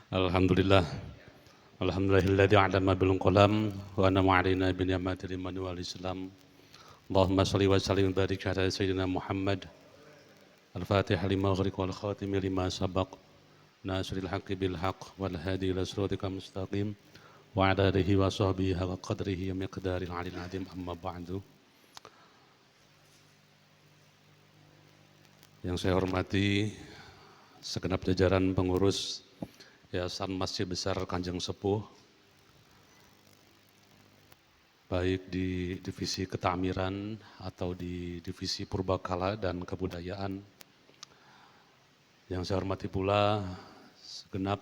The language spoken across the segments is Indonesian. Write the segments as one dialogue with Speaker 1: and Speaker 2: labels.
Speaker 1: Alhamdulillah. Alhamdulillahilladzi 'allama bil qalam wa an'ama 'alaina bi ni'matil iman wal islam. Allahumma shalli wa sallim wa barik ala sayyidina Muhammad al-Fatih lima ughliq wal khatim lima sabaq. Nasril haqqi bil haqq wal hadi ila siratikal mustaqim wa ala alihi wa sahbihi wa qadrihi wa miqdaril 'alil 'azim amma ba'du. Yang saya hormati segenap jajaran pengurus Yayasan Masjid Besar Kanjeng Sepuh, baik di divisi ketakmiran atau di divisi purbakala dan kebudayaan. Yang saya hormati pula segenap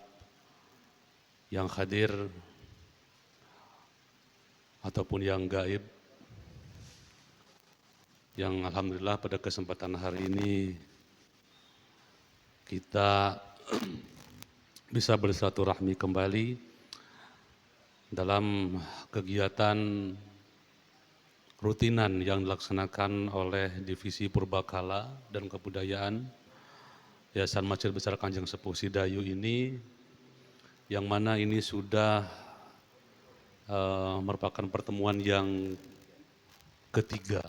Speaker 1: yang hadir ataupun yang gaib, yang alhamdulillah pada kesempatan hari ini kita bisa bersilaturahmi kembali dalam kegiatan rutinan yang dilaksanakan oleh Divisi Purbakala dan Kebudayaan Yayasan Masjid Besar Kanjeng Sepuh Sidayu ini, yang mana ini sudah merupakan pertemuan yang ketiga.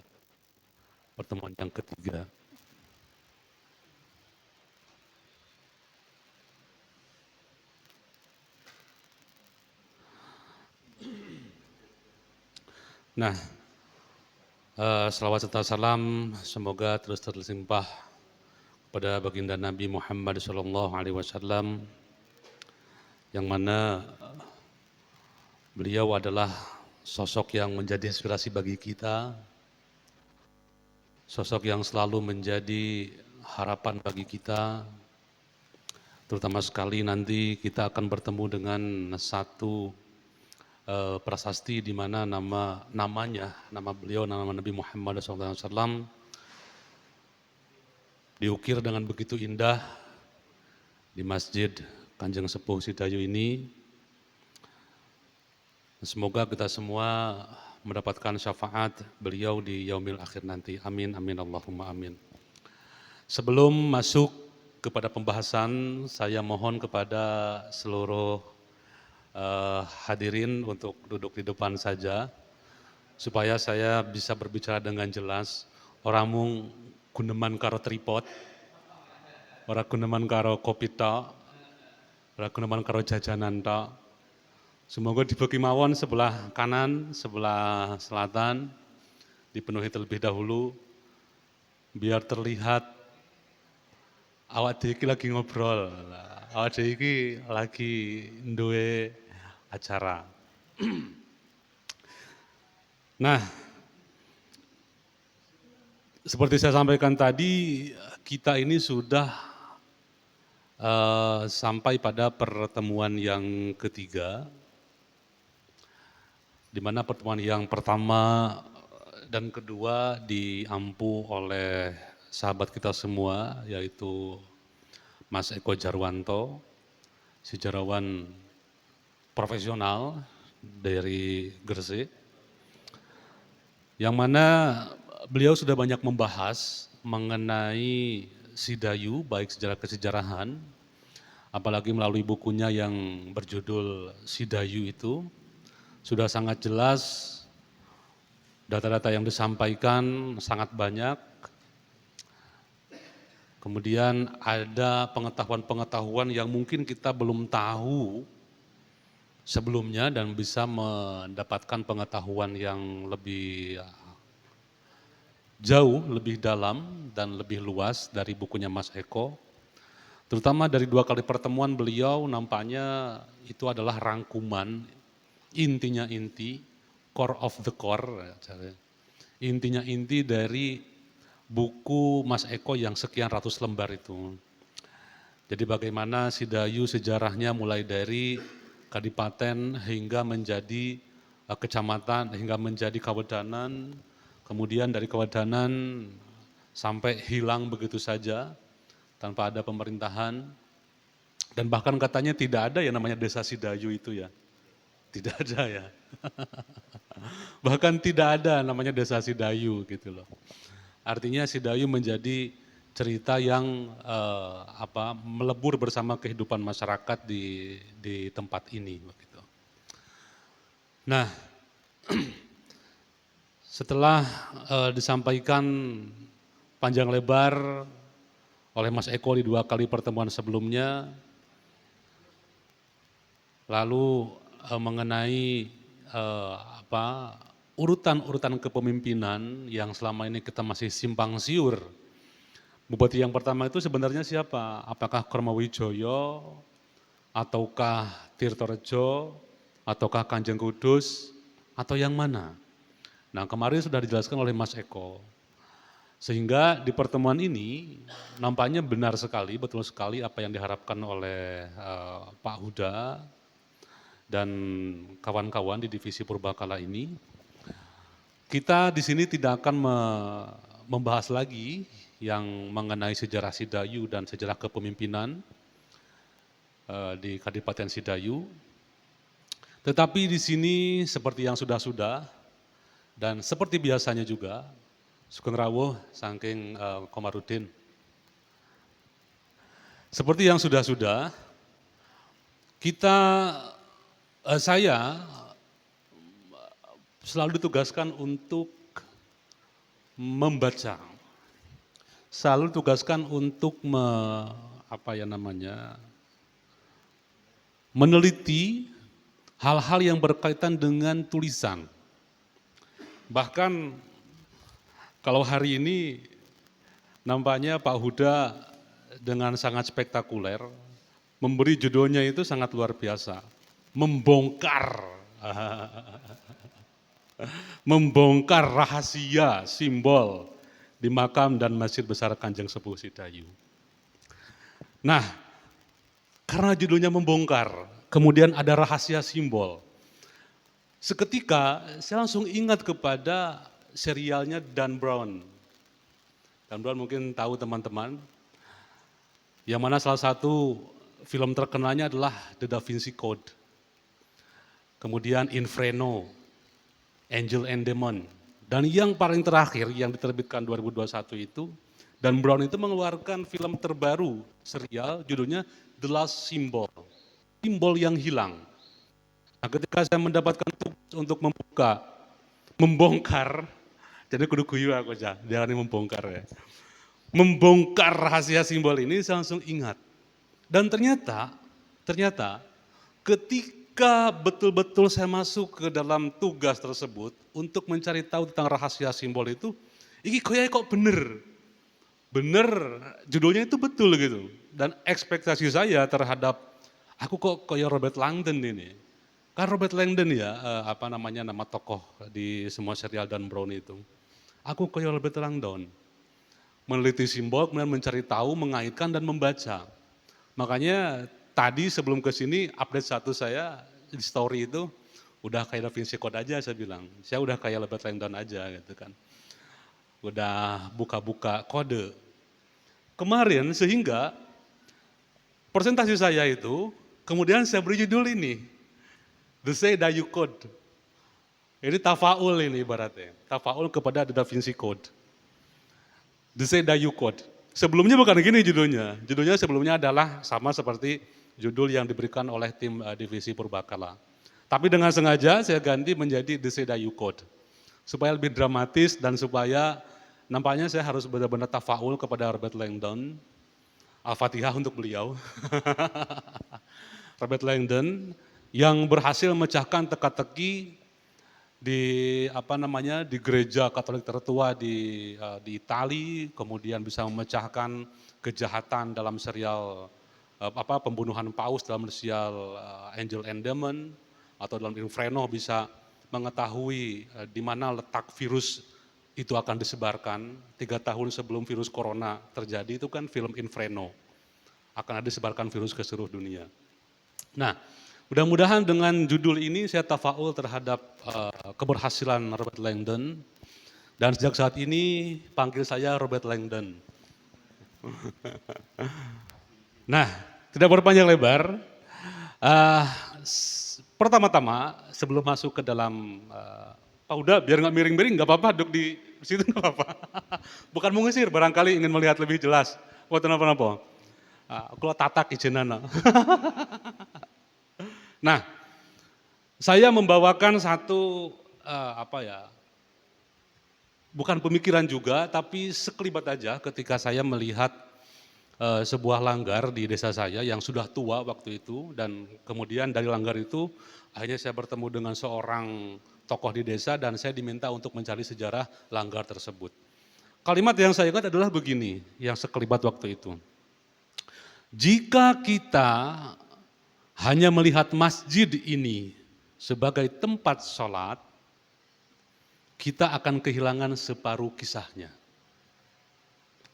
Speaker 1: Nah, selawat serta salam semoga terus terlimpah kepada baginda Nabi Muhammad SAW, yang mana beliau adalah sosok yang menjadi inspirasi bagi kita, sosok yang selalu menjadi harapan bagi kita, terutama sekali nanti kita akan bertemu dengan satu prasasti di mana nama beliau, nama Nabi Muhammad SAW diukir dengan begitu indah di Masjid Kanjeng Sepuh Sidayu ini. Semoga kita semua mendapatkan syafaat beliau di yaumil akhir nanti. Amin, amin, Allahumma amin. Sebelum masuk kepada pembahasan, saya mohon kepada seluruh hadirin untuk duduk di depan saja, supaya saya bisa berbicara dengan jelas. Orang mung guneman karo tripod, orang guneman karo kopi tok, orang guneman karo jajanan tok. Semoga dibagi mawon sebelah kanan, sebelah selatan, dipenuhi terlebih dahulu, biar terlihat awak dhewe iki lagi ngobrol, awak dhewe iki lagi duwe acara. Nah, seperti saya sampaikan tadi, kita ini sudah sampai pada pertemuan yang ketiga, di mana pertemuan yang pertama dan kedua diampu oleh sahabat kita semua, yaitu Mas Eko Jarwanto, sejarawan profesional dari Gresik, yang mana beliau sudah banyak membahas mengenai Sidayu, baik sejarah kesejarahan, apalagi melalui bukunya yang berjudul Sidayu itu, sudah sangat jelas data-data yang disampaikan sangat banyak. Kemudian ada pengetahuan-pengetahuan yang mungkin kita belum tahu sebelumnya dan bisa mendapatkan pengetahuan yang lebih jauh, lebih dalam dan lebih luas dari bukunya Mas Eko. Terutama dari 2 kali pertemuan beliau nampaknya itu adalah rangkuman, intinya inti, core of the core, intinya inti dari buku Mas Eko yang sekian ratus lembar itu. Jadi bagaimana Sidayu sejarahnya mulai dari kadipaten hingga menjadi kecamatan, hingga menjadi kawedanan, kemudian dari kawedanan sampai hilang begitu saja tanpa ada pemerintahan, dan bahkan katanya tidak ada yang namanya desa Sidayu itu ya, tidak ada ya. Bahkan tidak ada namanya desa Sidayu gitu loh. Artinya Sidayu menjadi cerita yang melebur bersama kehidupan masyarakat di tempat ini begitu. Nah, setelah disampaikan panjang lebar oleh Mas Eko di 2 kali pertemuan sebelumnya, lalu mengenai urutan-urutan kepemimpinan yang selama ini kita masih simpang siur. Bupati yang pertama itu sebenarnya siapa? Apakah Kromowijoyo, ataukah Tirtorejo, ataukah Kanjeng Kudus, atau yang mana? Nah, kemarin sudah dijelaskan oleh Mas Eko. Sehingga di pertemuan ini nampaknya benar sekali, betul sekali apa yang diharapkan oleh Pak Huda dan kawan-kawan di divisi Purbakala ini. Kita di sini tidak akan membahas lagi yang mengenai sejarah Sidayu dan sejarah kepemimpinan di Kadipaten Sidayu. Tetapi di sini seperti yang sudah-sudah dan seperti biasanya juga, Sugeng Rawuh saking Komarudin. Seperti yang sudah-sudah, saya selalu ditugaskan untuk membaca, selalu ditugaskan untuk meneliti hal-hal yang berkaitan dengan tulisan. Bahkan kalau hari ini nampaknya Pak Huda dengan sangat spektakuler memberi judulnya itu sangat luar biasa, membongkar rahasia simbol di makam dan masjid besar Kanjeng Sepuh Sidayu. Nah, karena judulnya membongkar, kemudian ada rahasia simbol. Seketika saya langsung ingat kepada serialnya Dan Brown. Dan Brown mungkin tahu teman-teman, yang mana salah satu film terkenalnya adalah The Da Vinci Code. Kemudian Inferno, Angel and Demon. Dan yang paling terakhir yang diterbitkan 2021 itu, Dan Brown itu mengeluarkan film terbaru serial judulnya The Last Symbol, simbol yang hilang. Nah, ketika saya mendapatkan tugas untuk membongkar, jadi kudu guyu aku aja, jangan membongkar ya. Membongkar rahasia simbol ini saya langsung ingat. Dan ternyata ketika betul-betul saya masuk ke dalam tugas tersebut untuk mencari tahu tentang rahasia simbol itu, ini kok bener judulnya itu betul gitu. Dan ekspektasi saya terhadap aku kok kayak Robert Langdon ini. Kan Robert Langdon ya, nama tokoh di semua serial Dan Brown itu. Aku kayak Robert Langdon. Meneliti simbol, kemudian mencari tahu, mengaitkan dan membaca. Makanya tadi sebelum ke sini update satu saya di story itu udah kayak Da Vinci Code aja saya bilang. Saya udah kayak Robert Langdon aja gitu kan. Udah buka-buka kode. Kemarin sehingga presentasi saya itu kemudian saya beri judul ini, The Sidayu Code. Ini tafaul ini ibaratnya, tafaul kepada Da Vinci Code. The Sidayu Code. Sebelumnya bukan gini judulnya sebelumnya adalah sama seperti judul yang diberikan oleh tim divisi Purbakala. Tapi dengan sengaja saya ganti menjadi The Sidayu Code. Supaya lebih dramatis dan supaya nampaknya saya harus benar-benar tafaul kepada Robert Langdon. Al-Fatihah untuk beliau. Robert Langdon yang berhasil memecahkan teka-teki di gereja Katolik tertua di Itali, kemudian bisa memecahkan kejahatan dalam serial pembunuhan paus dalam serial Angel and Demon, atau dalam Inferno bisa mengetahui di mana letak virus itu akan disebarkan. 3 tahun sebelum virus corona terjadi itu kan film Inferno, akan ada disebarkan virus ke seluruh dunia. Nah, mudah-mudahan dengan judul ini saya tafaul terhadap keberhasilan Robert Langdon. Dan sejak saat ini panggil saya Robert Langdon. Nah, tidak berpanjang lebar. Pertama-tama sebelum masuk ke dalam, Pak Huda biar nggak miring-miring nggak apa-apa duduk di Di situ nggak apa-apa. Bukan mengusir, barangkali ingin melihat lebih jelas. Oh, kenapa-napa? Kalau tatak ijenana. Nah, saya membawakan satu apa ya? Bukan pemikiran juga, tapi sekelibat aja ketika saya melihat sebuah langgar di desa saya yang sudah tua waktu itu, dan kemudian dari langgar itu akhirnya saya bertemu dengan seorang tokoh di desa dan saya diminta untuk mencari sejarah langgar tersebut. Kalimat yang saya ingat adalah begini, yang sekelibat waktu itu. Jika kita hanya melihat masjid ini sebagai tempat sholat, kita akan kehilangan separuh kisahnya.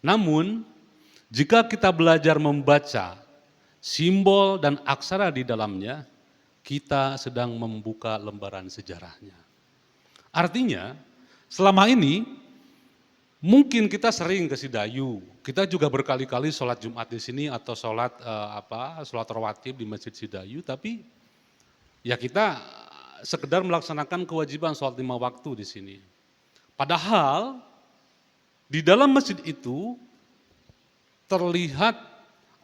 Speaker 1: Namun, jika kita belajar membaca simbol dan aksara di dalamnya, kita sedang membuka lembaran sejarahnya. Artinya, selama ini mungkin kita sering ke Sidayu, kita juga berkali-kali sholat Jumat di sini atau sholat sholat rawatib di Masjid Sidayu, tapi ya kita sekedar melaksanakan kewajiban sholat 5 waktu di sini. Padahal di dalam masjid itu terlihat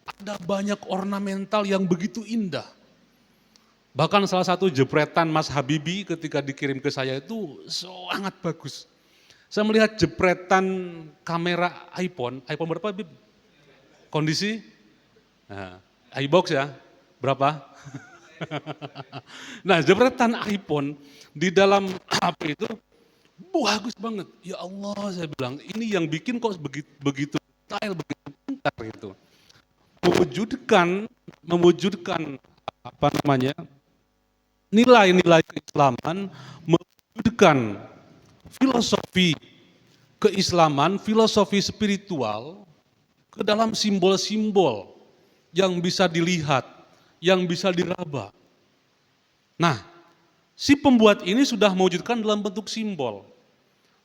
Speaker 1: ada banyak ornamental yang begitu indah. Bahkan salah satu jepretan Mas Habibie ketika dikirim ke saya itu sangat bagus. Saya melihat jepretan kamera iPhone berapa Bib? Kondisi? Nah, iBox ya, berapa? Nah, jepretan iPhone di dalam HP itu bagus banget. Ya Allah, saya bilang, ini yang bikin kok begitu detail, begitu pintar gitu. Mewujudkan apa namanya? Nilai-nilai keislaman, mewujudkan filosofi keislaman, filosofi spiritual ke dalam simbol-simbol yang bisa dilihat, yang bisa diraba. Nah, si pembuat ini sudah mewujudkan dalam bentuk simbol,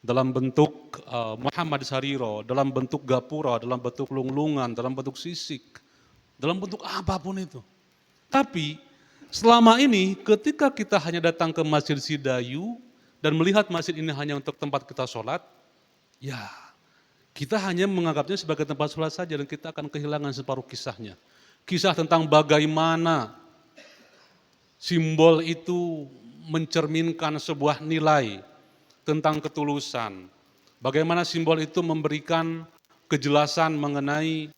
Speaker 1: dalam bentuk Muhammad Sariro, dalam bentuk gapura, dalam bentuk lunglungan, dalam bentuk sisik, dalam bentuk apapun itu. Tapi selama ini ketika kita hanya datang ke Masjid Sidayu dan melihat masjid ini hanya untuk tempat kita sholat, ya kita hanya menganggapnya sebagai tempat sholat saja dan kita akan kehilangan separuh kisahnya. Kisah tentang bagaimana simbol itu mencerminkan sebuah nilai tentang ketulusan. Bagaimana simbol itu memberikan kejelasan mengenai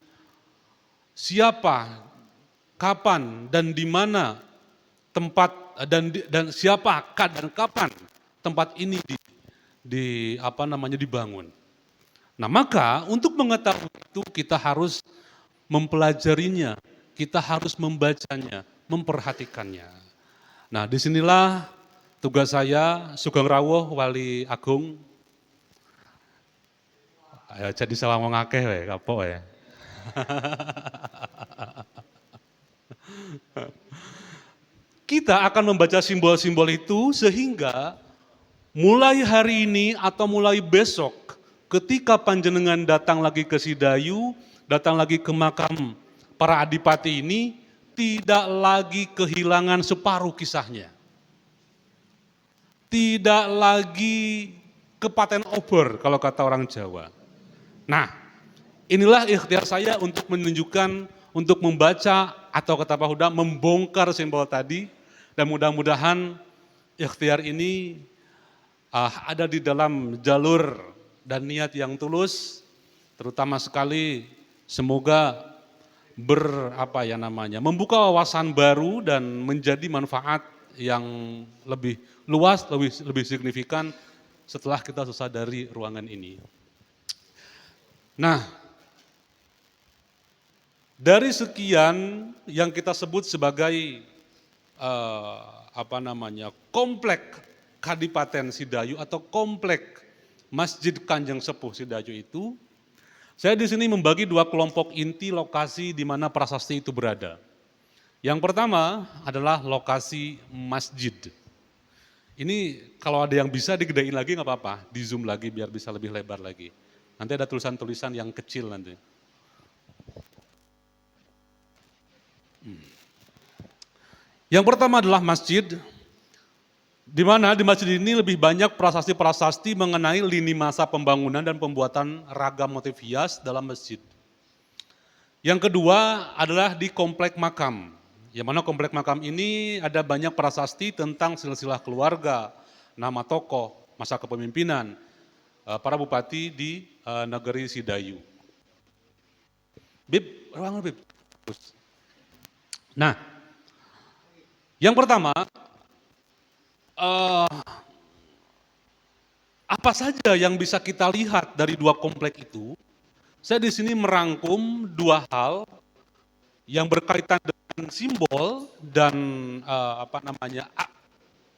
Speaker 1: siapa, kapan, dan di mana tempat dan siapa dan kapan tempat ini dibangun. Nah, maka untuk mengetahui itu kita harus mempelajarinya, kita harus membacanya, memperhatikannya. Nah, disinilah tugas saya, Sugeng Rawuh Wali Agung. Ayo jadi salah ngakeh we, kapok ya. Kita akan membaca simbol-simbol itu sehingga mulai hari ini atau mulai besok ketika panjenengan datang lagi ke Sidayu, datang lagi ke makam para adipati ini, tidak lagi kehilangan separuh kisahnya. Tidak lagi kepaten obor kalau kata orang Jawa. Nah, inilah ikhtiar saya untuk menunjukkan, untuk membaca atau kata Pak Huda membongkar simbol tadi, dan mudah-mudahan ikhtiar ini ada di dalam jalur dan niat yang tulus, terutama sekali semoga membuka wawasan baru dan menjadi manfaat yang lebih luas, lebih signifikan setelah kita selesai dari ruangan ini. Nah, dari sekian yang kita sebut sebagai komplek Kadipaten Sidayu atau komplek Masjid Kanjeng Sepuh Sidayu itu, saya di sini membagi dua kelompok inti lokasi di mana prasasti itu berada. Yang pertama adalah lokasi masjid. Ini kalau ada yang bisa digedein lagi nggak apa-apa, di zoom lagi biar bisa lebih lebar lagi. Nanti ada tulisan-tulisan yang kecil nanti. Yang pertama adalah masjid. Di mana di masjid ini lebih banyak prasasti-prasasti mengenai lini masa pembangunan dan pembuatan ragam motif hias dalam masjid. Yang kedua adalah di komplek makam. Yang mana komplek makam ini ada banyak prasasti tentang silsilah keluarga, nama tokoh, masa kepemimpinan, para bupati di negeri Sidayu. Bib, ruangan Bib. Nah, yang pertama, apa saja yang bisa kita lihat dari dua komplek itu? Saya di sini merangkum dua hal yang berkaitan dengan simbol dan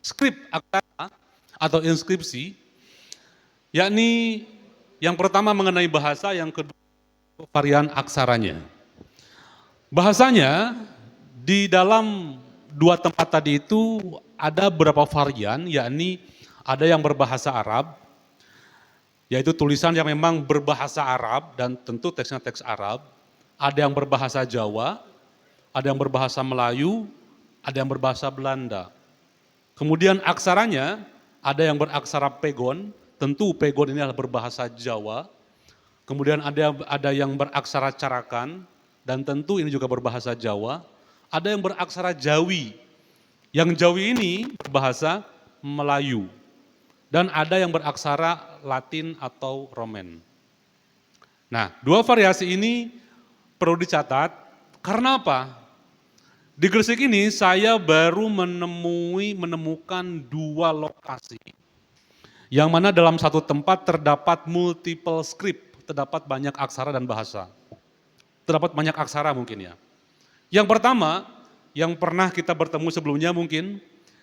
Speaker 1: skrip aksara atau inskripsi, yakni yang pertama mengenai bahasa, yang kedua varian aksaranya. Bahasanya di dalam dua tempat tadi itu ada beberapa varian, yakni ada yang berbahasa Arab, yaitu tulisan yang memang berbahasa Arab dan tentu teksnya teks Arab. Ada yang berbahasa Jawa, ada yang berbahasa Melayu, ada yang berbahasa Belanda. Kemudian aksaranya ada yang beraksara pegon, tentu pegon ini adalah berbahasa Jawa. Kemudian ada yang beraksara carakan, dan tentu ini juga berbahasa Jawa. Ada yang beraksara Jawi, yang Jawi ini berbahasa Melayu. Dan ada yang beraksara Latin atau Roman. Nah, dua variasi ini perlu dicatat, karena apa? Di Gresik ini saya baru menemukan dua lokasi, yang mana dalam satu tempat terdapat multiple script, terdapat banyak aksara dan bahasa. Terdapat banyak aksara mungkin ya. Yang pertama, yang pernah kita bertemu sebelumnya mungkin,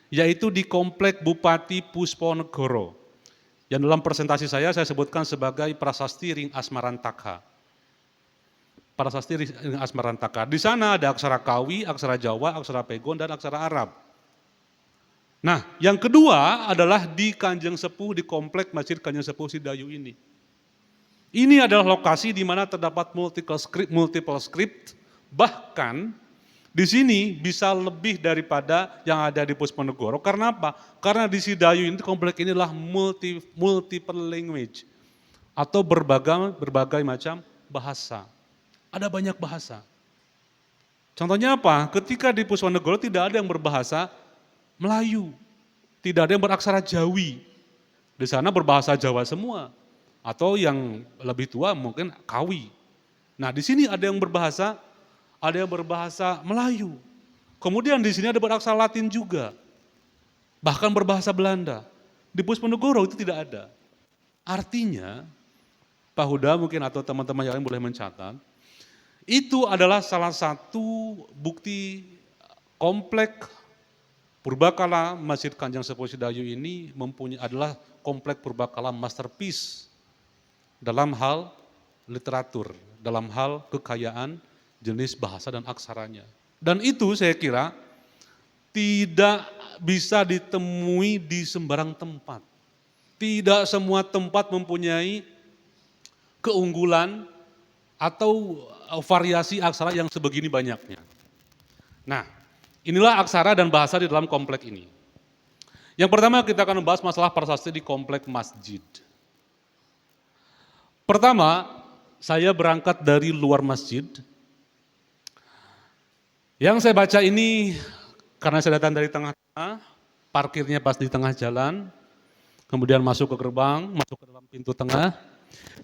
Speaker 1: yaitu di komplek Bupati Pusponegoro. Yang dalam presentasi saya sebutkan sebagai Prasasti Ring Asmarantaka. Prasasti Ring Asmarantaka. Di sana ada aksara Kawi, aksara Jawa, aksara Pegon, dan aksara Arab. Nah, yang kedua adalah di Kanjeng Sepuh, di komplek Masjid Kanjeng Sepuh Sidayu ini. Ini adalah lokasi di mana terdapat multiple script, bahkan di sini bisa lebih daripada yang ada di Pusponegoro. Karena apa? Karena di Sidayu ini komplek ini adalah multiple language atau berbagai macam bahasa. Ada banyak bahasa. Contohnya apa? Ketika di Pusponegoro tidak ada yang berbahasa Melayu, tidak ada yang beraksara Jawi. Di sana berbahasa Jawa semua. Atau yang lebih tua mungkin Kawi. Nah, di sini ada yang berbahasa Melayu. Kemudian di sini ada beraksara Latin juga. Bahkan berbahasa Belanda. Di Pusponegoro itu tidak ada. Artinya, Pak Huda mungkin atau teman-teman yang lain boleh mencatat, itu adalah salah satu bukti komplek purbakala Masjid Kanjeng Sepuh Sidayu ini adalah komplek purbakala masterpiece dalam hal literatur, dalam hal kekayaan jenis bahasa dan aksaranya. Dan itu saya kira tidak bisa ditemui di sembarang tempat. Tidak semua tempat mempunyai keunggulan atau variasi aksara yang sebegini banyaknya. Nah, inilah aksara dan bahasa di dalam komplek ini. Yang pertama kita akan membahas masalah prasasti di komplek masjid. Pertama, saya berangkat dari luar masjid. Yang saya baca ini karena saya datang dari tengah-tengah, parkirnya pas di tengah jalan, kemudian masuk ke gerbang, masuk ke dalam pintu tengah.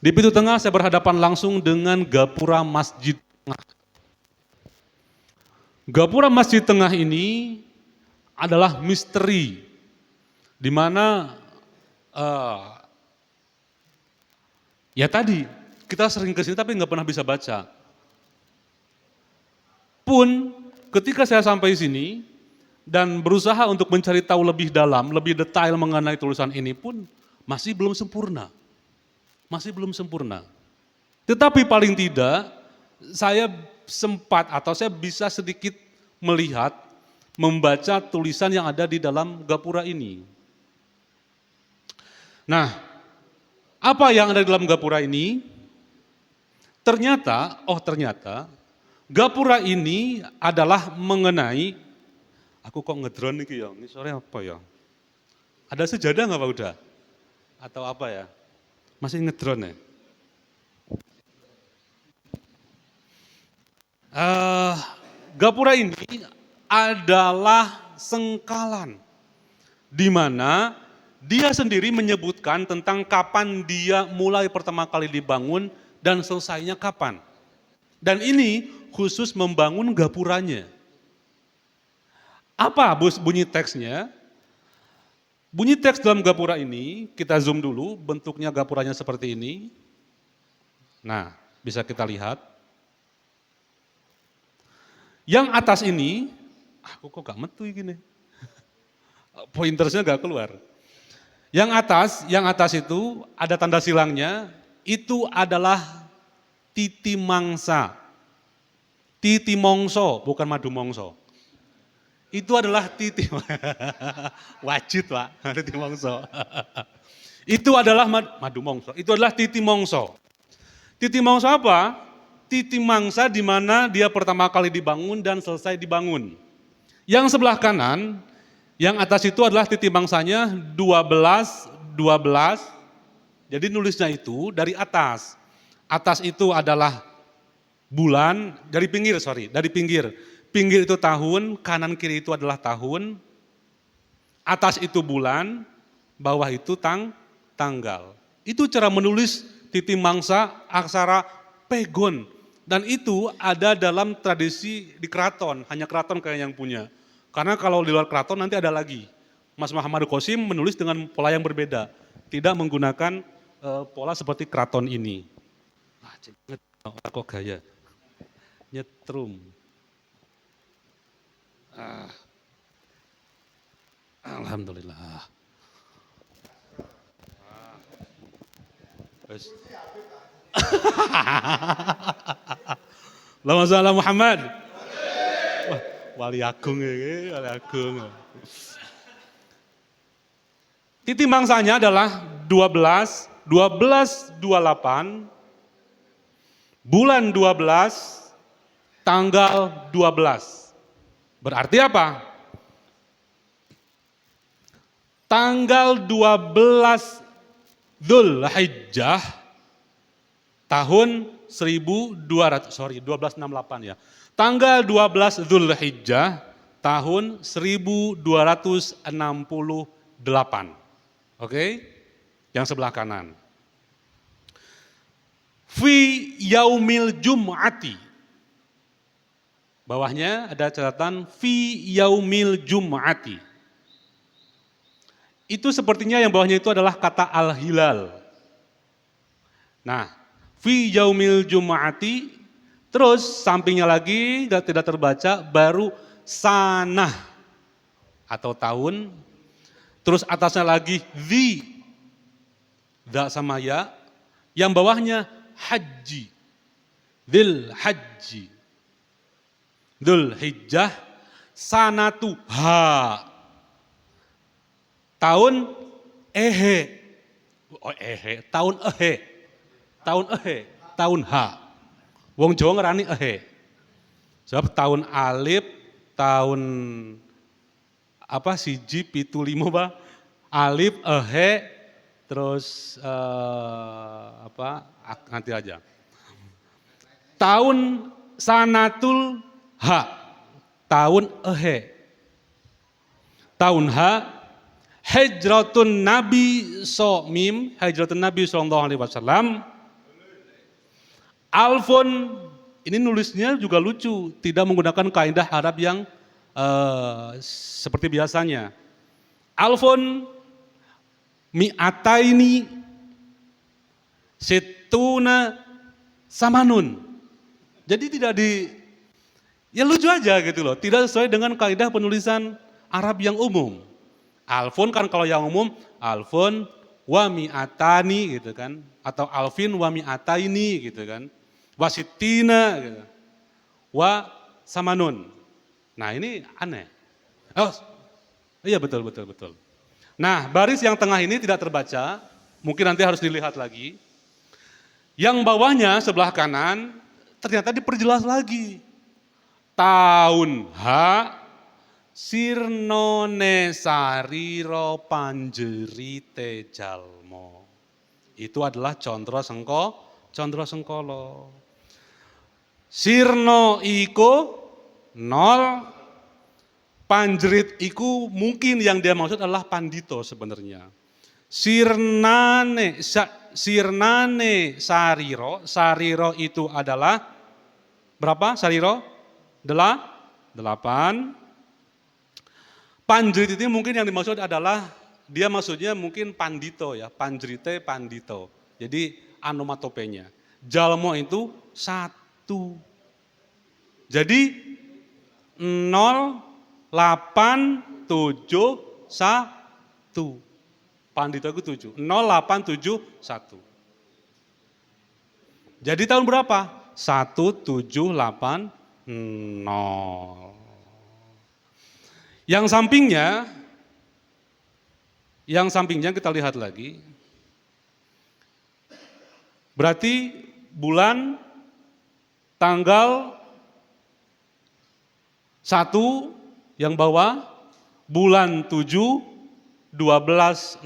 Speaker 1: Di pintu tengah saya berhadapan langsung dengan gapura masjid tengah. Gapura masjid tengah ini adalah misteri, di mana ya tadi kita sering kesini tapi nggak pernah bisa baca. Pun ketika saya sampai sini dan berusaha untuk mencari tahu lebih dalam, lebih detail mengenai tulisan ini pun masih belum sempurna. Masih belum sempurna. Tetapi paling tidak saya sempat atau saya bisa sedikit melihat, membaca tulisan yang ada di dalam gapura ini. Nah, apa yang ada di dalam gapura ini? Ternyata gapura ini adalah mengenai, aku kok ngedrone iki ya, ini sore apa ya? Ada sejadah nggak Pak Uda? Atau apa ya? Masih ngedrone ya? Eh, Gapura ini adalah sengkalan, di mana dia sendiri menyebutkan tentang kapan dia mulai pertama kali dibangun dan selesainya kapan. Dan ini khusus membangun gapuranya. Apa bunyi teksnya? Bunyi teks dalam gapura ini, kita zoom dulu, bentuknya gapuranya seperti ini. Nah, bisa kita lihat. Yang atas ini, aku kok gak metu gini. Pointersnya gak keluar. Yang atas itu ada tanda silangnya, itu adalah titi mangsa. Titi mongso, bukan madu mongso. Itu adalah titi, wajib Pak, titi mongso. Itu adalah madu mongso, itu adalah titi mongso. Titi mongso apa? Titi mangsa di mana dia pertama kali dibangun dan selesai dibangun. Yang sebelah kanan, yang atas itu adalah titi mangsanya 12. Jadi nulisnya itu dari atas. Atas itu adalah bulan, dari pinggir. Pinggir itu tahun, kanan kiri itu adalah tahun. Atas itu bulan, bawah itu tanggal. Itu cara menulis titi mangsa aksara pegon. Dan itu ada dalam tradisi di keraton, hanya keraton kayak yang punya. Karena kalau di luar keraton nanti ada lagi. Mas Muhammad Qasim menulis dengan pola yang berbeda. Tidak menggunakan pola seperti keraton ini. Kok gaya? Nyetrum. Alhamdulillah. Allahumma shalli ala Muhammad. Wah, wali agung ya, wali agung. Titi mangsanya adalah 12, 12, 28, bulan 12, tanggal 12. Berarti apa? Tanggal 12 Dzulhijjah tahun 1268 ya. Tanggal 12 Dzulhijjah tahun 1268. Oke? Yang sebelah kanan. Fi yaumil jum'ati. Bawahnya ada catatan fi yaumil jum'ati. Itu sepertinya yang bawahnya itu adalah kata al-hilal. Nah, fi yaumil jum'ati, terus sampingnya lagi tidak terbaca, baru sanah atau tahun, terus atasnya lagi dha sama ya, yang bawahnya haji, dzil haji, Dzulhijjah, sanatu ha, tahun ehe, tahun ha. Wong Jawa ngerani ehe. Sebab tahun alif, tahun apa siji pitu limo Pak, alif ehe, terus nanti aja. Tahun sanatul ha, tahun ehe. Tahun ha, hijratun Nabi hijratun Nabi SAW, alfun, ini nulisnya juga lucu, tidak menggunakan kaidah Arab yang seperti biasanya. Alfun mi'ataini situna samanun. Jadi tidak ya lucu aja gitu loh, tidak sesuai dengan kaidah penulisan Arab yang umum. Alfun kan kalau yang umum, alfun wa mi'atani gitu kan, atau alfin wa mi'ataini gitu kan, wasitina gitu, wa samanun. Nah ini aneh. Oh iya betul. Nah baris yang tengah ini tidak terbaca, mungkin nanti harus dilihat lagi. Yang bawahnya sebelah kanan ternyata diperjelas lagi. Tahun ha, Sirnone sariro panjerite jalmo. Itu adalah condro sengkolo. Sirno iku nol, panjerit iku mungkin yang dia maksud adalah pandito sebenarnya. Sirnane sariro itu adalah berapa sariro? 8. Panjerit itu mungkin yang dimaksud adalah dia maksudnya mungkin pandito ya, panjerite pandito. Jadi anomatopenya. Jalmo itu 1. Jadi 0, 8, 7, 1. Pandito itu 7. 0, 8, 7, 1. Jadi tahun berapa? 1780. Yang sampingnya kita lihat lagi. Berarti bulan tanggal 1 yang bawah, bulan 7, 1269.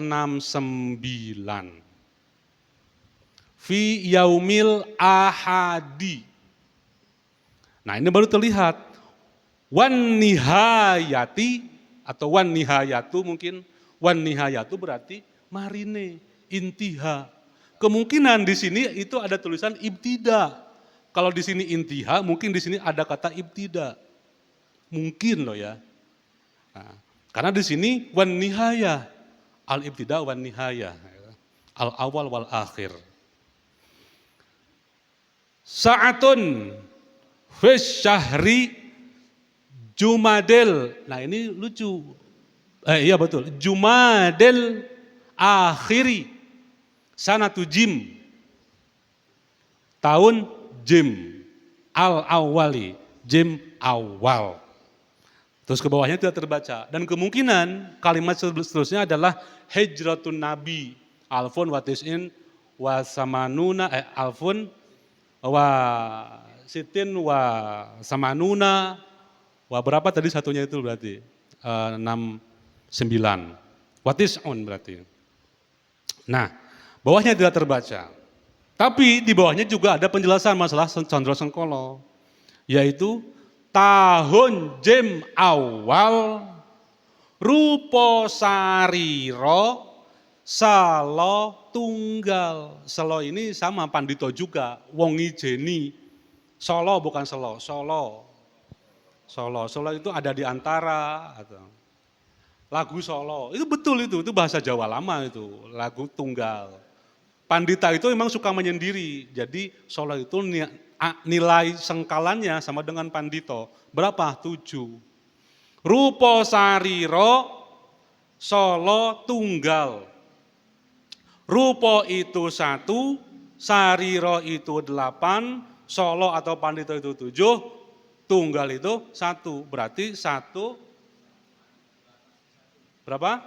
Speaker 1: Fi yaumil ahadi. Nah ini baru terlihat. Wan nihayati atau wan nihayatu mungkin. Wan nihayatu berarti marine, intiha. Kemungkinan di sini itu ada tulisan ibtida. Kalau di sini intiha, mungkin di sini ada kata ibtida. Mungkin loh ya. Nah, karena di sini wan nihaya, al ibtida wan nihaya, al awal wal akhir. Sa'atun fis syahri Jumadil. Nah ini lucu. Iya betul. Jumadil akhiri. Sanatu jim. Tahun jim. Al-awwali. Jim awal. Terus ke bawahnya tidak terbaca. Dan kemungkinan kalimat seterusnya adalah hijratun nabi. Alfun wa tis'in wa samanuna. Alfun wa sitin wa samanuna. Wah berapa tadi satunya itu berarti? 69. Watis'un berarti. Nah, bawahnya tidak terbaca. Tapi di bawahnya juga ada penjelasan masalah condro sengkolo. Yaitu tahun jim awal rupo sariro salo tunggal. Selo ini sama pandito juga, wongi jeni. Solo bukan selo, solo. Solo itu ada di antara, atau lagu Solo, itu betul itu bahasa Jawa lama itu, lagu tunggal. Pandita itu memang suka menyendiri, jadi Solo itu nilai sengkalannya sama dengan pandito, berapa? 7. Rupo sariro, Solo tunggal. Rupo itu 1, sariro itu 8, Solo atau pandito itu 7, tunggal itu 1, berarti 1 berapa?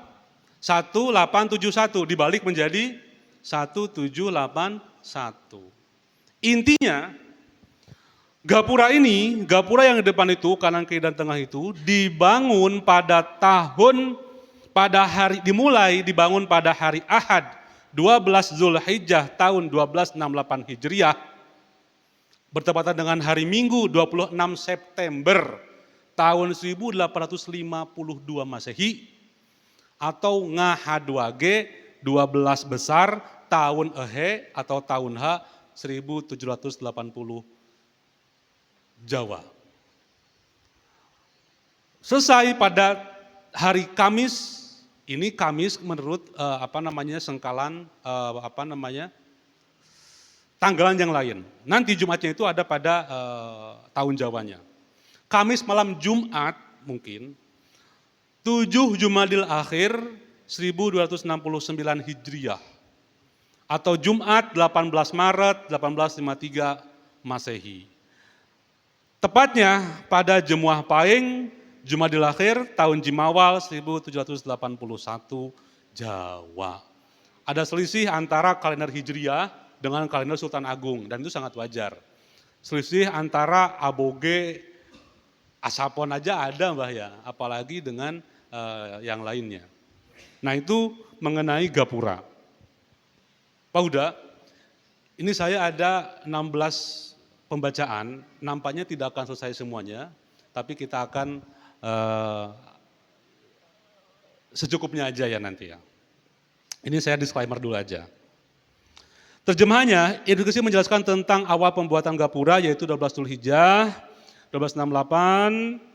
Speaker 1: 1871 dibalik menjadi 1781. Intinya gapura yang di depan itu, kanan kiri dan tengah itu dibangun dimulai dibangun pada hari Ahad 12 Zulhijjah tahun 1268 Hijriah. Bertepatan dengan hari Minggu 26 September tahun 1852 Masehi atau Ngahadwage 12 besar tahun Ehe atau tahun H 1780 Jawa. Selesai pada hari Kamis, ini Kamis menurut sengkalan tanggalan yang lain. Nanti Jumatnya itu ada pada tahun Jawanya. Kamis malam Jumat mungkin 7 Jumadil Akhir 1269 Hijriah. Atau Jumat 18 Maret 1853 Masehi. Tepatnya pada Jemuah Paing Jumadil Akhir tahun Jimawal 1781 Jawa. Ada selisih antara kalender Hijriah dengan kalender Sultan Agung, dan itu sangat wajar. Selisih antara aboge Asapon aja ada Mbah ya, apalagi dengan yang lainnya. Nah itu mengenai gapura. Pak Huda, ini saya ada 16 pembacaan, nampaknya tidak akan selesai semuanya, tapi kita akan secukupnya aja ya nanti ya. Ini saya disclaimer dulu aja. Terjemahannya, Edukasi menjelaskan tentang awal pembuatan gapura yaitu 12 Dzulhijjah, 1268,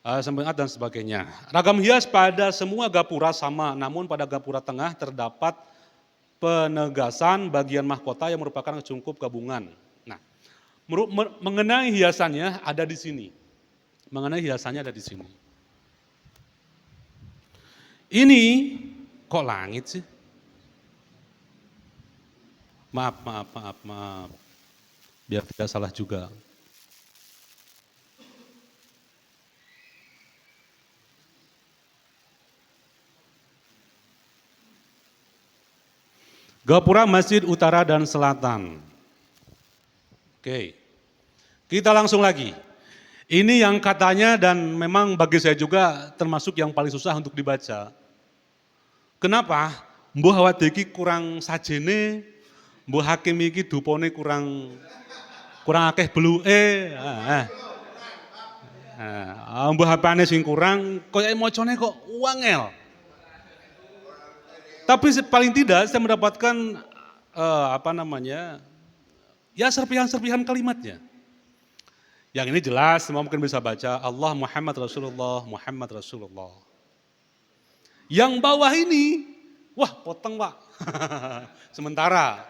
Speaker 1: Sembengat dan sebagainya. Ragam hias pada semua gapura sama, namun pada gapura tengah terdapat penegasan bagian mahkota yang merupakan cungkup gabungan. Nah, mengenai hiasannya ada di sini. Mengenai hiasannya ada di sini. Ini kok langit sih? Maaf. Biar tidak salah juga. Gapura Masjid Utara dan Selatan. Oke, kita langsung lagi. Ini yang katanya dan memang bagi saya juga termasuk yang paling susah untuk dibaca. Kenapa? Mbuh awak iki kurang sajene, mbuh hakim iki dupone kurang akeh beluke. Mbuh apane sing kurang, koyoke macane kok wangel. Tapi paling tidak saya mendapatkan ya serpihan-serpihan kalimatnya. Yang ini jelas semua mungkin bisa baca Allah Muhammad Rasulullah, Muhammad Rasulullah. Yang bawah ini, wah potong Pak. Sementara.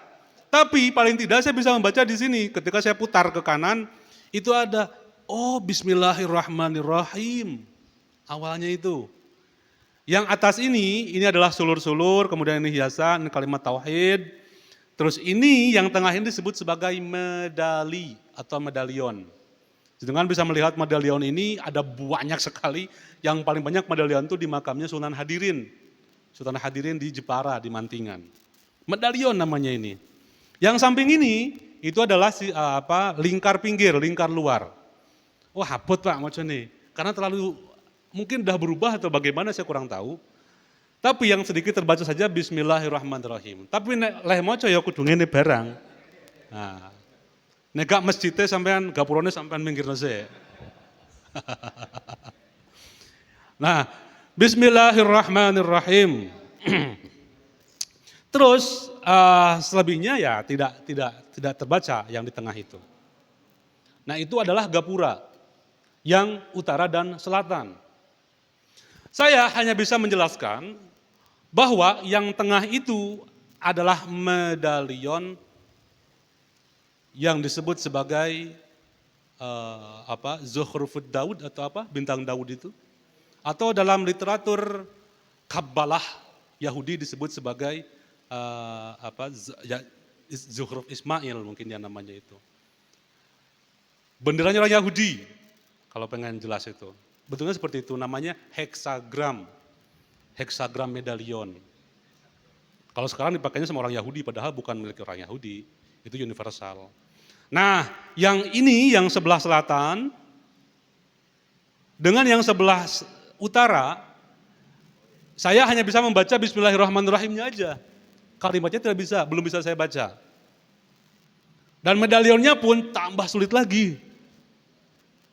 Speaker 1: Tapi paling tidak saya bisa membaca di sini. Ketika saya putar ke kanan, itu ada, oh Bismillahirrahmanirrahim. Awalnya itu. Yang atas ini adalah sulur-sulur, kemudian ini hiasan, ini kalimat tauhid. Terus ini yang tengah ini disebut sebagai medali atau medalion. Dengan bisa melihat medalion ini ada banyak sekali, yang paling banyak medalion itu di makamnya Sunan Hadirin. Sunan Hadirin di Jepara, di Mantingan. Medalion namanya ini. Yang samping ini, itu adalah lingkar pinggir, lingkar luar. Wah abot Pak macam ini, karena terlalu mungkin udah berubah atau bagaimana saya kurang tahu. Tapi yang sedikit terbaca saja Bismillahirrahmanirrahim. Tapi leh maca ya kudu ngene barang. Nah, nek gak masjidnya sampean gapurane sampean minggirna sik. Nah, Bismillahirrahmanirrahim. Terus selebihnya ya tidak terbaca yang di tengah itu. Nah, itu adalah gapura yang utara dan selatan. Saya hanya bisa menjelaskan bahwa yang tengah itu adalah medalion yang disebut sebagai Zuhrufud Daud atau bintang Daud itu. Atau dalam literatur Kabbalah Yahudi disebut sebagai Zuhruf Ismail mungkin ya namanya itu. Benderanya orang Yahudi kalau pengen jelas itu. Betulnya seperti itu, namanya heksagram medalion. Kalau sekarang dipakainya sama orang Yahudi, padahal bukan milik orang Yahudi, itu universal. Nah, yang ini yang sebelah selatan, dengan yang sebelah utara, saya hanya bisa membaca Bismillahirrahmanirrahimnya aja. Kalimatnya belum bisa saya baca. Dan medalionnya pun tambah sulit lagi.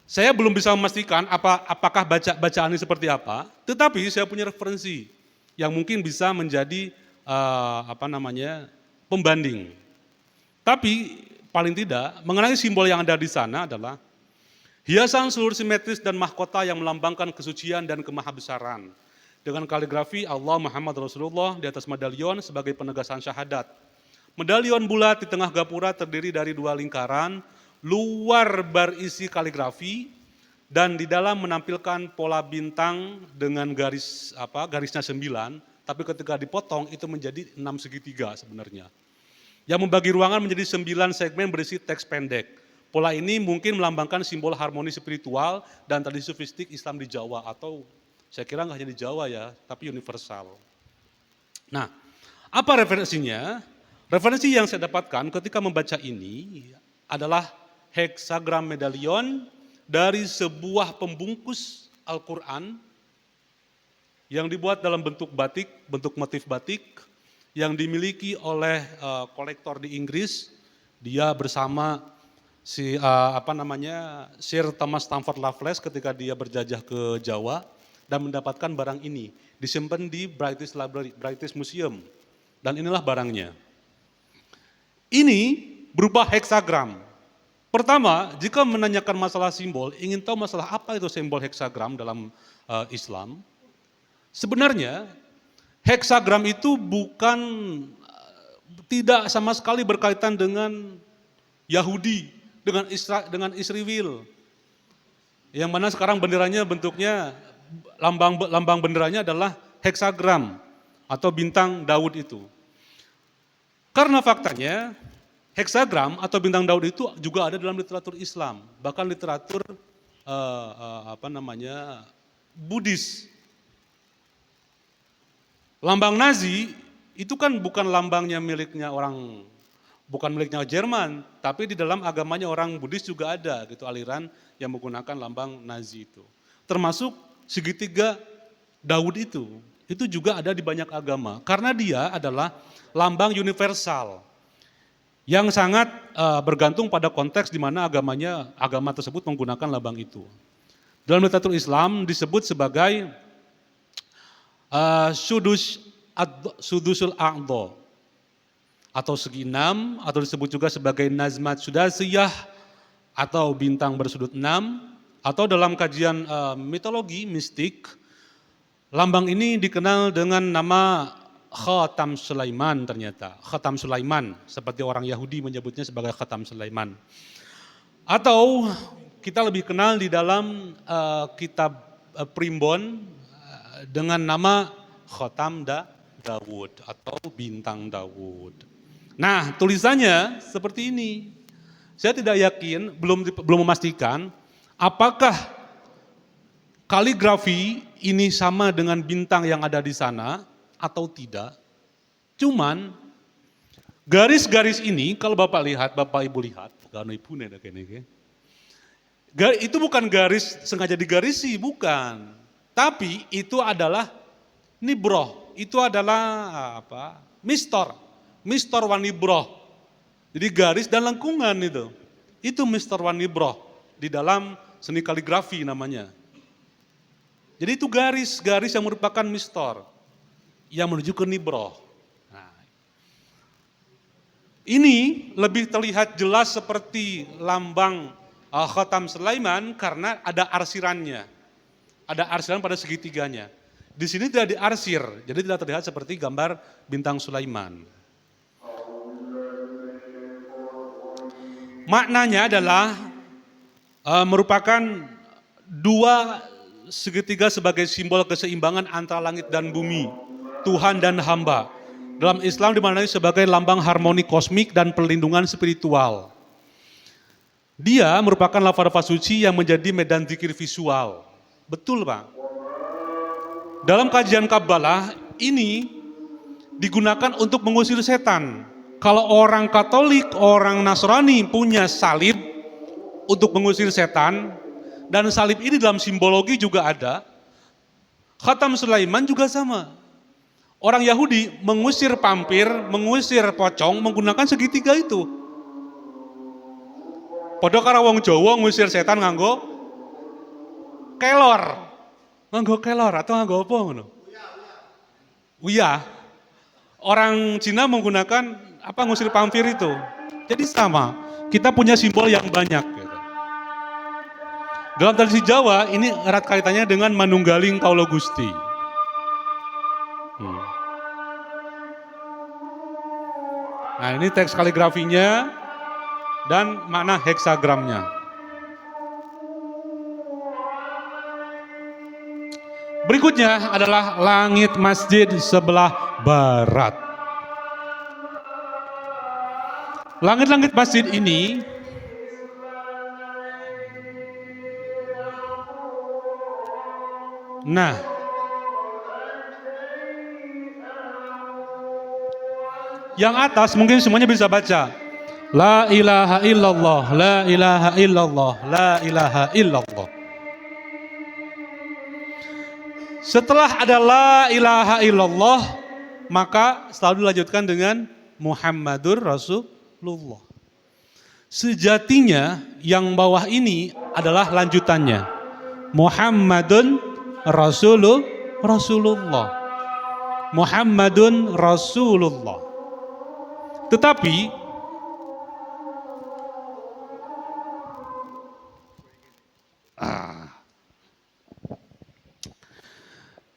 Speaker 1: Saya belum bisa memastikan apakah bacaan ini seperti apa, tetapi saya punya referensi yang mungkin bisa menjadi pembanding. Tapi paling tidak mengenai simbol yang ada di sana adalah hiasan seluruh simetris dan mahkota yang melambangkan kesucian dan kemahabesaran. Dengan kaligrafi Allah Muhammad Rasulullah di atas medalion sebagai penegasan syahadat. Medalion bulat di tengah gapura terdiri dari 2 lingkaran, luar berisi kaligrafi dan di dalam menampilkan pola bintang dengan garisnya 9, tapi ketika dipotong itu menjadi 6 segitiga sebenarnya. Yang membagi ruangan menjadi 9 segmen berisi teks pendek. Pola ini mungkin melambangkan simbol harmoni spiritual dan tradisi sofistik Islam di Jawa, atau saya kira nggak hanya di Jawa ya, tapi universal. Nah, apa referensinya? Referensi yang saya dapatkan ketika membaca ini adalah heksagram medalion dari sebuah pembungkus Al-Quran yang dibuat dalam bentuk batik, bentuk motif batik, yang dimiliki oleh kolektor di Inggris. Dia bersama Sir Thomas Stamford Raffles ketika dia berjajah ke Jawa dan mendapatkan barang ini disimpan di British Library, British Museum, dan inilah barangnya. Ini berupa heksagram. Pertama, jika menanyakan masalah simbol, ingin tahu masalah apa itu simbol heksagram dalam Islam, sebenarnya heksagram itu tidak sama sekali berkaitan dengan Yahudi, dengan Israel. Yang mana sekarang benderanya bentuknya, lambang benderanya adalah heksagram atau bintang Daud itu. Karena faktanya heksagram atau bintang Daud itu juga ada dalam literatur Islam, bahkan literatur Buddhis. Lambang Nazi itu kan bukan lambangnya miliknya bukan miliknya Jerman, tapi di dalam agamanya orang Buddhis juga ada gitu aliran yang menggunakan lambang Nazi itu. Termasuk segitiga Daud itu juga ada di banyak agama karena dia adalah lambang universal yang sangat bergantung pada konteks di mana agama tersebut menggunakan lambang itu. Dalam literatur Islam disebut sebagai sudusul a'dha atau segi enam, atau disebut juga sebagai nazmat sudasiyah atau bintang bersudut 6, atau dalam kajian mitologi mistik, lambang ini dikenal dengan nama Khatam Sulaiman ternyata. Khatam Sulaiman, seperti orang Yahudi menyebutnya sebagai Khatam Sulaiman. Atau kita lebih kenal di dalam kitab Primbon dengan nama Khatam Daud atau bintang Daud. Nah, tulisannya seperti ini. Saya tidak yakin, belum memastikan apakah kaligrafi ini sama dengan bintang yang ada di sana atau tidak. Cuman garis-garis ini kalau Bapak Ibu lihat, itu bukan garis sengaja digarisi, bukan. Tapi itu adalah nibroh, itu adalah mistor wanibroh. Jadi garis dan lengkungan itu mistor wanibroh di dalam seni kaligrafi namanya. Jadi itu garis-garis yang merupakan mistor yang menuju ke nibroh. Nah, ini lebih terlihat jelas seperti lambang Khatam Sulaiman karena ada arsirannya. Ada arsiran pada segitiganya. Di sini tidak diarsir, jadi tidak terlihat seperti gambar bintang Sulaiman. Maknanya adalah merupakan dua segitiga sebagai simbol keseimbangan antara langit dan bumi, Tuhan dan hamba. Dalam Islam dimaknai sebagai lambang harmoni kosmik dan perlindungan spiritual. Dia merupakan lava-lava suci yang menjadi medan zikir visual. Betul, Pak. Dalam kajian Kabbalah ini digunakan untuk mengusir setan. Kalau orang Katolik, orang Nasrani punya salib untuk mengusir setan, dan salib ini dalam simbologi juga ada. Khatam Sulaiman juga sama. Orang Yahudi mengusir pampir, mengusir pocong menggunakan segitiga itu. Padha karo wong Jawa ngusir setan nganggo kelor. Nganggo kelor atau nganggo apa ngono? Uya. Orang Cina menggunakan ngusir pampir itu. Jadi sama. Kita punya simbol yang banyak gitu. Dalam tradisi Jawa ini erat kaitannya dengan manunggaling Kaulo Gusti. Nah, ini teks kaligrafinya dan makna heksagramnya. Berikutnya adalah langit masjid sebelah barat. Langit-langit masjid ini yang atas mungkin semuanya bisa baca. La ilaha illallah, la ilaha illallah, la ilaha illallah. Setelah ada la ilaha illallah, maka selalu dilanjutkan dengan Muhammadur Rasulullah. Sejatinya yang bawah ini adalah lanjutannya. Muhammadun Rasulullah. Muhammadun Rasulullah. Tetapi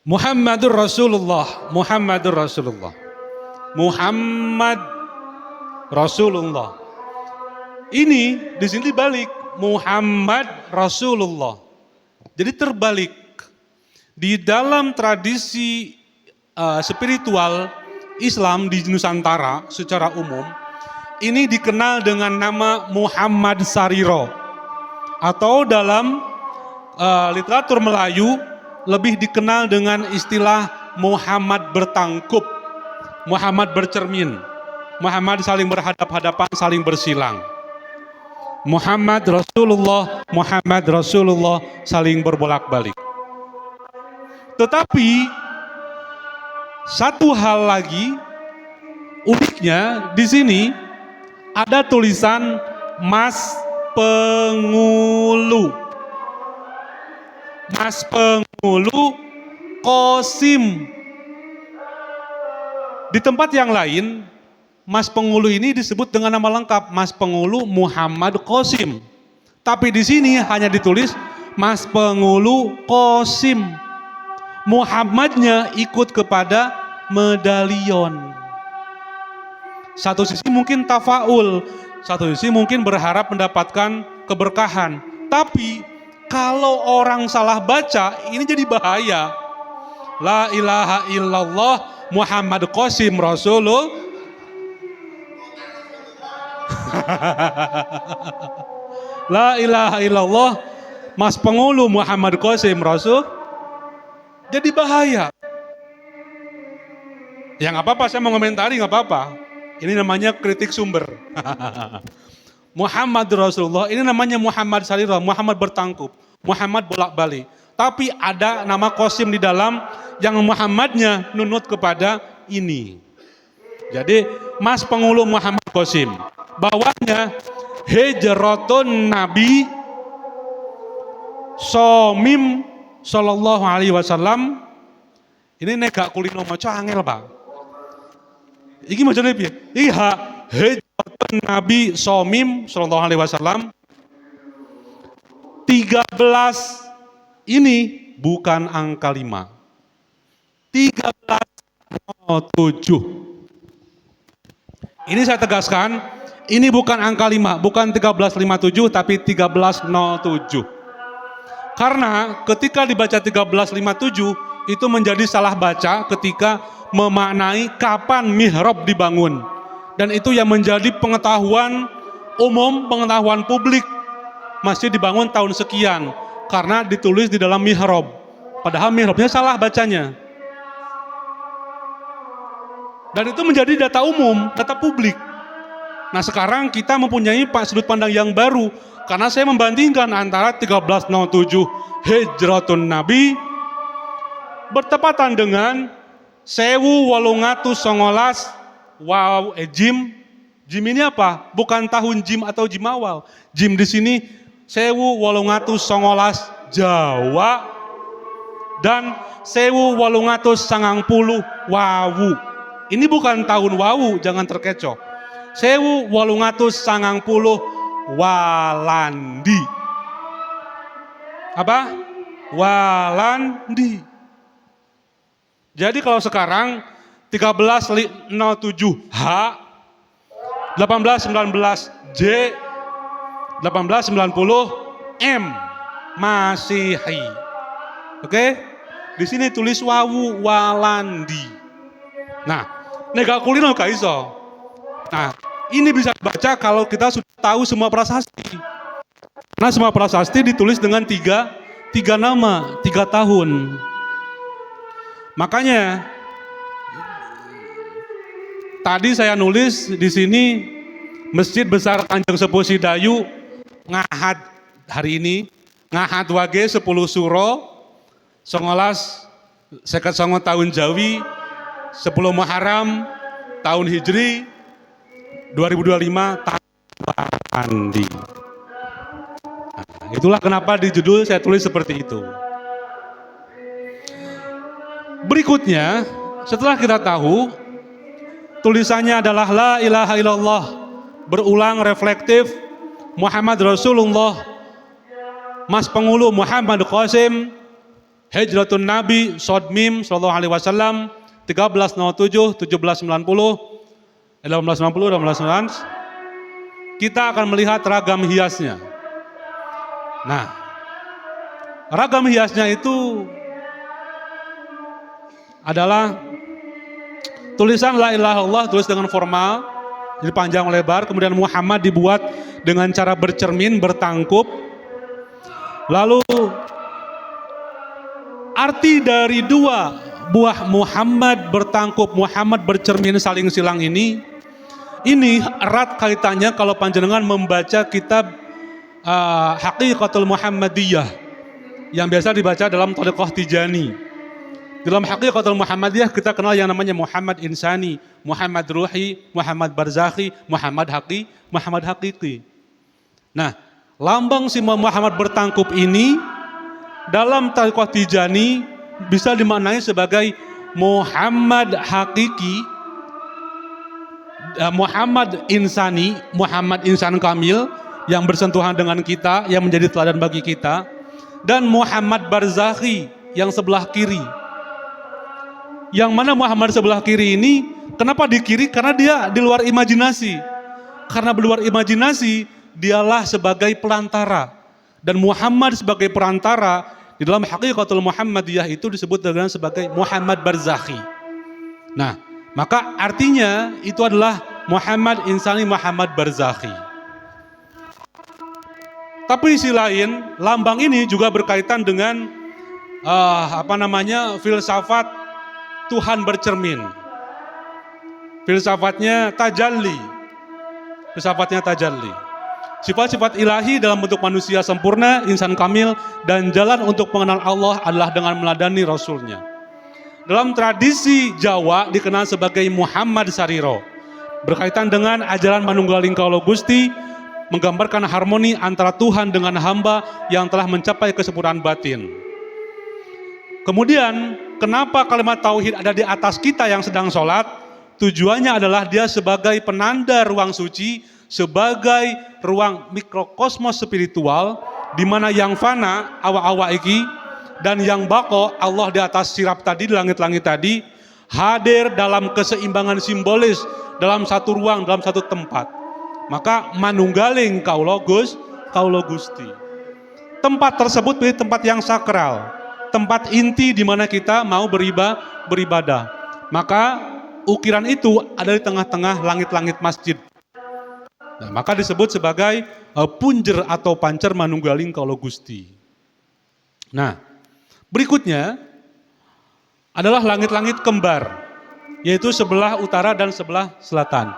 Speaker 1: Muhammadur Rasulullah, Muhammadur Rasulullah. Muhammad Rasulullah. Ini di sini dibalik, Muhammad Rasulullah. Jadi terbalik. Di dalam tradisi spiritual Islam di Nusantara secara umum, ini dikenal dengan nama Muhammad Sariro. Atau dalam literatur Melayu lebih dikenal dengan istilah Muhammad bertangkup, Muhammad bercermin, Muhammad saling berhadap-hadapan, saling bersilang. Muhammad Rasulullah saling berbolak-balik. Tetapi satu hal lagi uniknya di sini ada tulisan Mas Pengulu. Mas Pengulu Qasim. Di tempat yang lain, Mas Pengulu ini disebut dengan nama lengkap Mas Pengulu Muhammad Qasim. Tapi di sini hanya ditulis Mas Pengulu Qasim. Muhammadnya ikut kepada medalion. Satu sisi mungkin tafaul, satu sisi mungkin berharap mendapatkan keberkahan. Tapi kalau orang salah baca, ini jadi bahaya. La ilaha illallah Muhammad Qasim Rasulullah. La ilaha illallah Mas Pengulu Muhammad Qasim Rasul. Jadi bahaya. Ya nggak apa-apa, saya mau komentari nggak apa-apa. Ini namanya kritik sumber. Muhammad Rasulullah, ini namanya Muhammad Sariro, Muhammad bertangkup, Muhammad bolak-balik. Tapi ada nama Qasim di dalam yang Muhammadnya nunut kepada ini. Jadi Mas Pengulu Muhammad Qasim. Bawahnya Hijratun Nabi Somim Sallallahu Alaihi Wasallam. Ini negak kulino maca angel Pak. Iki macamnya piye? Iya, Hijratun Nabi Somim Sallallahu Alaihi Wasallam. 13 ini bukan angka 5. 1307. Ini saya tegaskan, ini bukan angka 5, bukan 1357 tapi 1307. Karena ketika dibaca 1357 itu menjadi salah baca ketika memaknai kapan mihrab dibangun. Dan itu yang menjadi pengetahuan umum, pengetahuan publik. Masjid dibangun tahun sekian karena ditulis di dalam mihrab. Padahal mihrabnya salah bacanya. Dan itu menjadi data umum, data publik. Nah sekarang kita mempunyai sudut pandang yang baru. Karena saya membandingkan antara 1307 Hijratun Nabi bertepatan dengan 1819 Jim. Jim ini apa? Bukan tahun Jim atau Jim awal. Jim di sini 1819 Jawa dan 1890 Wawu. Ini bukan tahun Wawu, jangan terkecoh. 1890 Walandi. Apa? Walandi. Jadi kalau sekarang 1307 H, 1819 J, 1890 M Masihi. Oke? Di sini tulis Wawu Walandi. Nah, negak kulino gak iso. Nah, ini bisa dibaca kalau kita sudah tahu semua prasasti. Karena semua prasasti ditulis dengan tiga nama, 3 tahun. Makanya tadi saya nulis di sini Masjid Besar Kanjeng Sepuh Sidayu ngahat hari ini, ngahat wage 10 suro, 19 tahun Jawi, 10 Muharram, tahun Hijri, 2025, tahun Andi. Nah, itulah kenapa di judul saya tulis seperti itu. Berikutnya, setelah kita tahu, tulisannya adalah La ilaha illallah, berulang reflektif, Muhammad Rasulullah, Mas Pengulu Muhammad Qasim, Hijratun Nabi, Sodmim, Sallallahu Alaihi Wasallam, 1307, 1790, 1890, 1890, kita akan melihat ragam hiasnya. Nah, ragam hiasnya itu adalah tulisan La ilaha illallah tulis dengan formal, jadi panjang lebar, kemudian Muhammad dibuat dengan cara bercermin, bertangkup. Lalu arti dari dua buah Muhammad bertangkup, Muhammad bercermin saling silang ini erat kaitannya kalau panjenengan membaca kitab Haqiqatul Muhammadiyah yang biasa dibaca dalam Thariqah Tijani. Dalam Haqiqatul Muhammadiyah kita kenal yang namanya Muhammad Insani, Muhammad Ruhi, Muhammad Barzakhi, Muhammad Haqiqi. Nah, lambang simbol Muhammad bertangkup ini dalam Thariqah Tijani bisa dimaknai sebagai Muhammad Hakiki, Muhammad Insani, Muhammad Insan Kamil yang bersentuhan dengan kita, yang menjadi teladan bagi kita, dan Muhammad Barzakhi yang sebelah kiri. Yang mana Muhammad sebelah kiri ini, kenapa di kiri? Karena dia di luar imajinasi. Karena di luar imajinasi, dialah sebagai pelantara. Dan Muhammad sebagai perantara, di dalam Haqiqatul Muhammadiyah itu disebut dengan sebagai Muhammad Barzakhi. Nah, maka artinya itu adalah Muhammad Insani, Muhammad Barzakhi. Tapi sisi lain, lambang ini juga berkaitan dengan filsafat Tuhan bercermin. Filsafatnya tajalli. Sifat-sifat ilahi dalam bentuk manusia sempurna, insan kamil, dan jalan untuk mengenal Allah adalah dengan meladani Rasulnya. Dalam tradisi Jawa dikenal sebagai Muhammad Sariro. Berkaitan dengan ajaran Manunggaling Kaulo Gusti, menggambarkan harmoni antara Tuhan dengan hamba yang telah mencapai kesempurnaan batin. Kemudian, kenapa kalimat tauhid ada di atas kita yang sedang sholat? Tujuannya adalah dia sebagai penanda ruang suci, sebagai ruang mikrokosmos spiritual, di mana yang fana, awa-awa iki, dan yang bako, Allah di atas sirap tadi, di langit-langit tadi, hadir dalam keseimbangan simbolis, dalam satu ruang, dalam satu tempat. Maka Manunggaling Kaulo Gusti. Tempat tersebut menjadi tempat yang sakral, tempat inti di mana kita mau beribadah. Maka ukiran itu ada di tengah-tengah langit-langit masjid. Nah, maka disebut sebagai punjer atau pancer Manunggaling Kaulo Gusti. Nah, berikutnya adalah langit-langit kembar, yaitu sebelah utara dan sebelah selatan.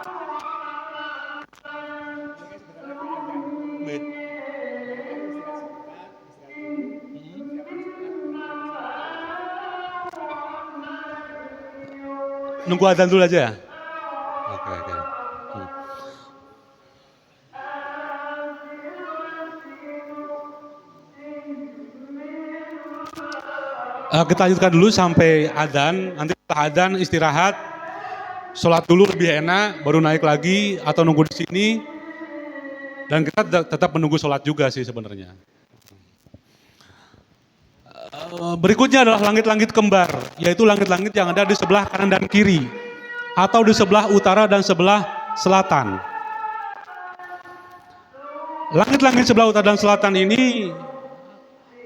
Speaker 1: Nunggu adzan dulu aja ya? Oke. Kita lanjutkan dulu sampai adzan. Nanti setelah adzan istirahat, sholat dulu lebih enak, baru naik lagi atau nunggu di sini. Dan kita tetap menunggu sholat juga sih sebenarnya. Berikutnya adalah langit-langit kembar, yaitu langit-langit yang ada di sebelah kanan dan kiri, atau di sebelah utara dan sebelah selatan. Langit-langit sebelah utara dan selatan ini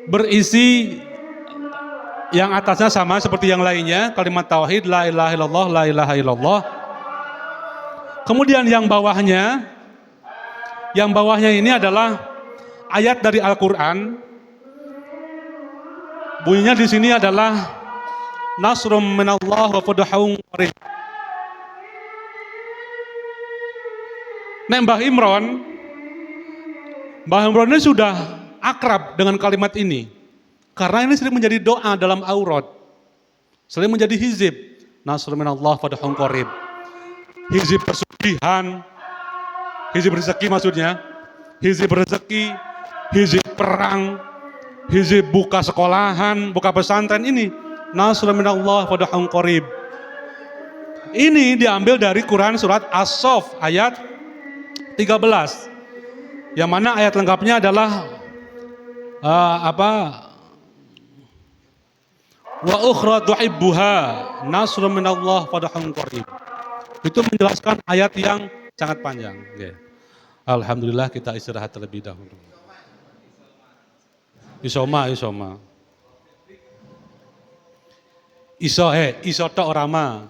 Speaker 1: berisi yang atasnya sama seperti yang lainnya, kalimat tauhid, la ilaha illallah, la ilaha illallah. Kemudian yang bawahnya ini adalah ayat dari Al-Quran. Bunyinya di sini adalah nasrum minallah wa fadhun qarib. Nek Mbah Imron ini sudah akrab dengan kalimat ini. Karena ini sering menjadi doa dalam aurat. Sering menjadi hizib. Nasrun minallah fathun qarib. Hizib pesugihan, hizib rezeki maksudnya, hizib rezeki, hizib perang, hizib buka sekolahan, buka pesantren ini. Nasrun minallah fathun qarib. Ini diambil dari Quran surat As-Saff ayat 13. Yang mana ayat lengkapnya adalah wa ukhra tuhibbuha nasrun minallah fathun qarib. Itu menjelaskan ayat yang sangat panjang. Alhamdulillah kita istirahat terlebih dahulu. Isoma. Iso tok ora ma.